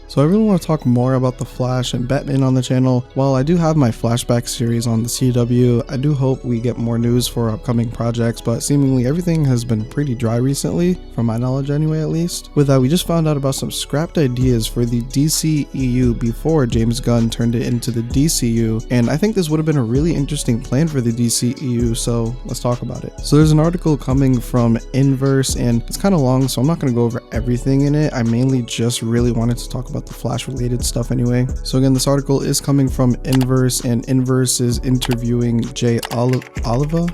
So I really want to talk more about the Flash and Batman on the channel. While I do have my flashback series on the CW, I do hope we get more news for upcoming projects, but seemingly everything has been pretty dry recently, from my knowledge anyway at least. With that, we just found out about some scrapped ideas for the DCEU before James Gunn turned it into the DCU, and I think this would have been a really interesting plan for the DCEU, so let's talk about it. So there's an article coming from Inverse, and it's kind of long, so I'm not going to go over everything in it. I mainly just really wanted to talk about the Flash related stuff anyway. So again, this article is coming from Inverse, and Inverse is interviewing Jay Oliva?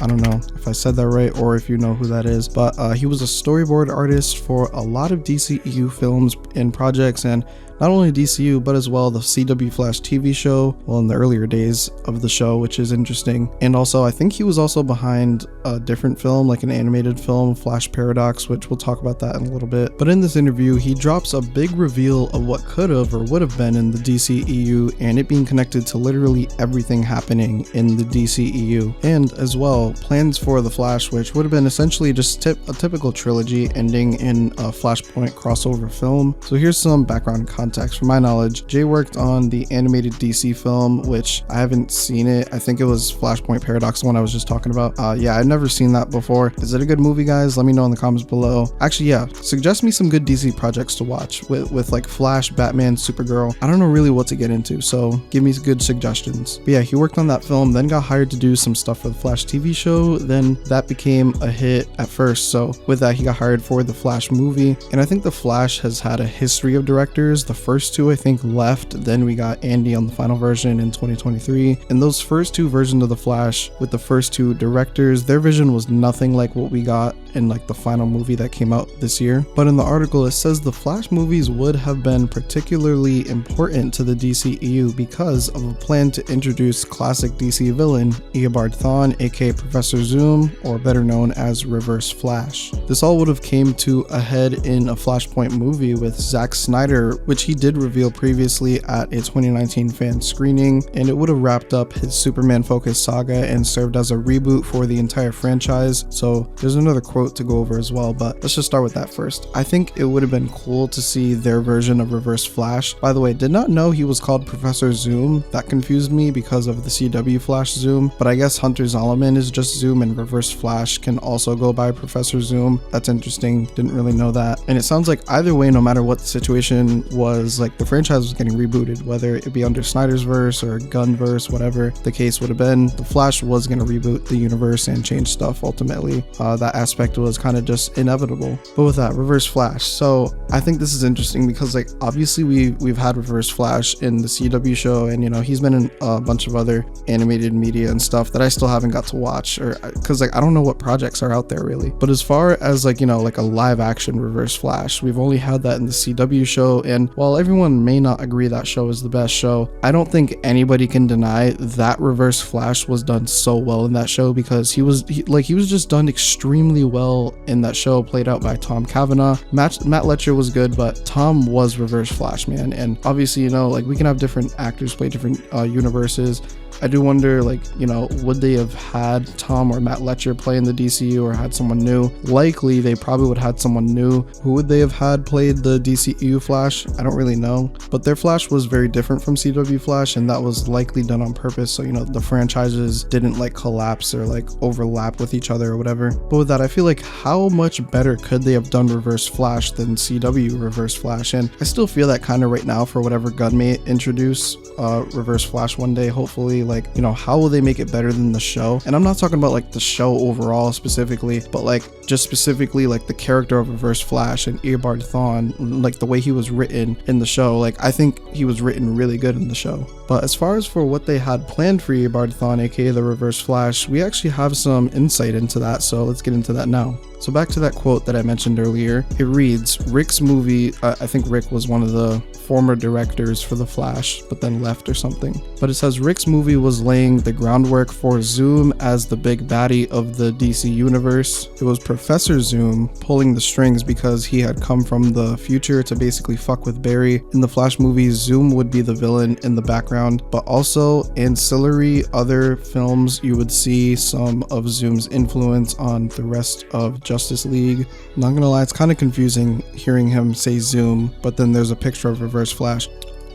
I don't know if I said that right or if you know who that is, but he was a storyboard artist for a lot of DCEU films and projects, and not only DCU, but as well the CW Flash TV show, well, in the earlier days of the show, which is interesting. And also, I think he was also behind a different film, like an animated film, Flash Paradox, which we'll talk about that in a little bit. But in this interview, he drops a big reveal of what could have or would have been in the DCEU, and it being connected to literally everything happening in the DCEU. And as well, plans for the Flash, which would have been essentially just a typical trilogy ending in a Flashpoint crossover film. So here's some background context. From my knowledge, Jay worked on the animated DC film, which I haven't seen it. I think it was Flashpoint Paradox, the one I was just talking about. Yeah, I've never seen that before. Is it a good movie, guys? Let me know in the comments below. Actually, yeah, suggest me some good DC projects to watch with like Flash, Batman, Supergirl. I don't know really what to get into, so give me good suggestions. But yeah, he worked on that film, then got hired to do some stuff for the Flash TV show. Then that became a hit at first, so with that, he got hired for the Flash movie. And I think the Flash has had a history of directors. The first two I think left, then we got Andy on the final version in 2023, and those first two versions of the Flash with the first two directors, their vision was nothing like what we got in like the final movie that came out this year. But in the article it says the Flash movies would have been particularly important to the DCEU because of a plan to introduce classic DC villain Eobard Thawne, aka Professor Zoom, or better known as Reverse Flash. This all would have came to a head in a Flashpoint movie with Zack Snyder, which he did reveal previously at a 2019 fan screening, and it would have wrapped up his Superman focused saga and served as a reboot for the entire franchise. So there's another quote to go over as well, but let's just start with that first. I think it would have been cool to see their version of Reverse Flash. By the way, did not know he was called Professor Zoom. That confused me because of the CW Flash Zoom, but I guess Hunter Zolomon is just Zoom and Reverse Flash can also go by Professor Zoom. That's interesting, didn't really know that. And it sounds like either way, no matter what the situation was, like the franchise was getting rebooted, whether it be under Snyder's verse or Gunverse, whatever the case would have been, the Flash was going to reboot the universe and change stuff ultimately. That aspect was kind of just inevitable. But with that, Reverse Flash, so I think this is interesting because like obviously we've had Reverse Flash in the CW show, and you know he's been in a bunch of other animated media and stuff that I still haven't got to watch, or because like I don't know what projects are out there really. But as far as like, you know, like a live action Reverse Flash, we've only had that in the CW show, and while everyone may not agree that show is the best show, I don't think anybody can deny that Reverse Flash was done so well in that show, because he was just done extremely well in that show, played out by Tom Cavanaugh. Matt Letcher was good, but Tom was Reverse Flash, man. And obviously, you know, like we can have different actors play different universes. I do wonder, like, you know, would they have had Tom or Matt Letcher play in the DCU or had someone new? Likely they probably would have had someone new. Who would they have had played the DCEU Flash? I don't really know, but their Flash was very different from CW Flash, and that was likely done on purpose, so you know the franchises didn't like collapse or like overlap with each other or whatever. But with that, I feel like how much better could they have done Reverse Flash than CW Reverse Flash? And I still feel that kind of right now for whatever Gunn may introduce Reverse Flash one day, hopefully. Like, you know, how will they make it better than the show? And I'm not talking about like the show overall specifically, but like just specifically like the character of Reverse Flash and Eobard Thawne, like the way he was written in the show. Like I think he was written really good in the show. But as far as for what they had planned for Eobard Thawne, aka the Reverse Flash, we actually have some insight into that, so let's get into that now. So back to that quote that I mentioned earlier, it reads, Rick's movie, I think Rick was one of the former directors for The Flash, but then left or something. But it says Rick's movie was laying the groundwork for Zoom as the big baddie of the DC universe. It was Professor Zoom pulling the strings because he had come from the future to basically fuck with Barry. In the Flash movie, Zoom would be the villain in the background, but also ancillary other films, you would see some of Zoom's influence on the rest of Justice League. Not gonna lie, it's kind of confusing hearing him say Zoom, but then there's a picture of Reverse Flash.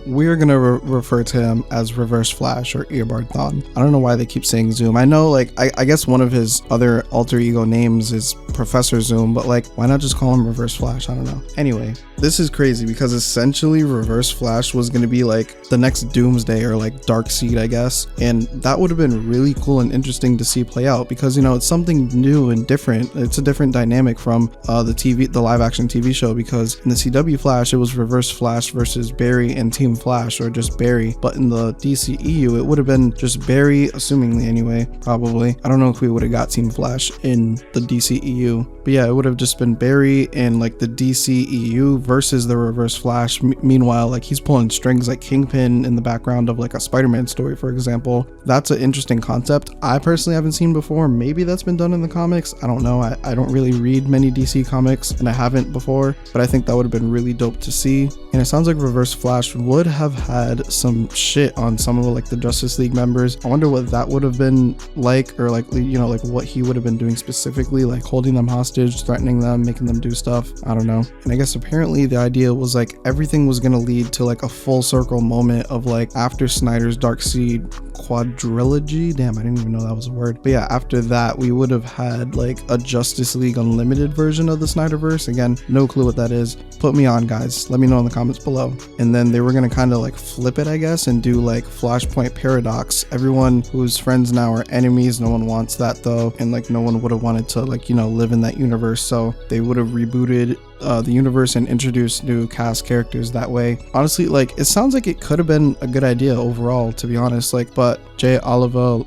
We're gonna refer to him as Reverse Flash or Earbard Thawne. I don't know why they keep saying Zoom. I know, like, I guess one of his other alter ego names is Professor Zoom, but like, why not just call him Reverse Flash? I don't know. Anyway, this is crazy because essentially Reverse Flash was gonna be like the next Doomsday or like Darkseid, I guess, and that would have been really cool and interesting to see play out because, you know, it's something new and different. It's a different dynamic from the live action TV show, because in the CW Flash it was Reverse Flash versus Barry and Team Flash, or just Barry, but in the DCEU it would have been just Barry, assumingly anyway, probably. I don't know if we would have got Team Flash in the DCEU, but yeah, it would have just been Barry and like the DCEU versus the Reverse Flash. Meanwhile, like, he's pulling strings like Kingpin in the background of like a Spider-Man story, for example. That's an interesting concept I personally haven't seen before. Maybe that's been done in the comics, I don't know. I don't really read many DC comics and I haven't before, but I think that would have been really dope to see. And it sounds like Reverse Flash would have had some shit on some of like the Justice League members. I wonder what that would have been like, or like, you know, like what he would have been doing specifically, like holding them hostage, threatening them, making them do stuff. I don't know. And I guess apparently the idea was like everything was gonna lead to like a full circle moment of like after Snyder's Darkseid quadrilogy. Damn, I didn't even know that was a word. But yeah, after that we would have had like a Justice League Unlimited version of the Snyderverse. Again, no clue what that is. Put me on, guys. Let me know in the comments below. And then they were gonna kind of like flip it, I guess, and do like Flashpoint Paradox. Everyone who's friends now are enemies. No one wants that though, and like no one would have wanted to, like, you know, live in that universe, so they would have rebooted the universe and introduced new cast characters that way. Honestly, like, it sounds like it could have been a good idea overall, to be honest. Like, but Jay Oliva,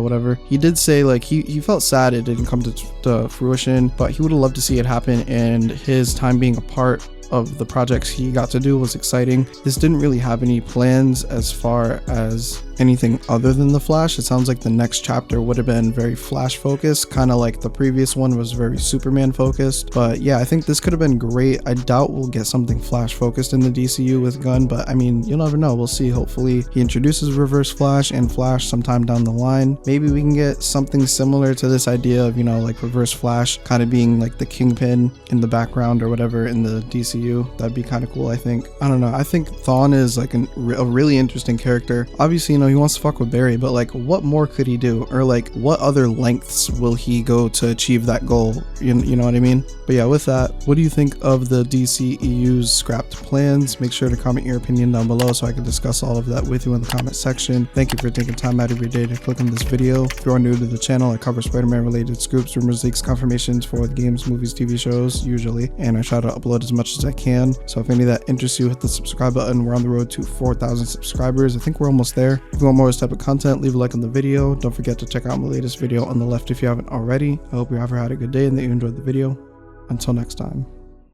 whatever, he did say like he felt sad it didn't come to fruition, but he would have loved to see it happen, and his time being a part of the projects he got to do was exciting. This didn't really have any plans as far as anything other than the Flash. It sounds like the next chapter would have been very Flash focused, kind of like the previous one was very Superman focused. But yeah, I think this could have been great. I doubt we'll get something Flash focused in the DCU with Gunn, but I mean, you'll never know. We'll see. Hopefully he introduces Reverse Flash and Flash sometime down the line. Maybe we can get something similar to this idea of, you know, like Reverse Flash kind of being like the Kingpin in the background or whatever in the DCU. That'd be kind of cool, I think. I don't know. I think Thawne is like a really interesting character. Obviously, you know, he wants to fuck with Barry, but like, what more could he do? Or like, what other lengths will he go to achieve that goal? You know what I mean? But yeah, with that, what do you think of the DCEU's scrapped plans? Make sure to comment your opinion down below so I can discuss all of that with you in the comment section. Thank you for taking time out of your day to click on this video. If you are new to the channel, I cover Spider-Man related scoops, rumors, leaks, confirmations for the games, movies, TV shows, usually, and I try to upload as much as I can. So if any of that interests you, hit the subscribe button. We're on the road to 4,000 subscribers. I think we're almost there. If you want more of this type of content, leave a like on the video. Don't forget to check out my latest video on the left if you haven't already. I hope you ever had a good day and that you enjoyed the video. Until next time.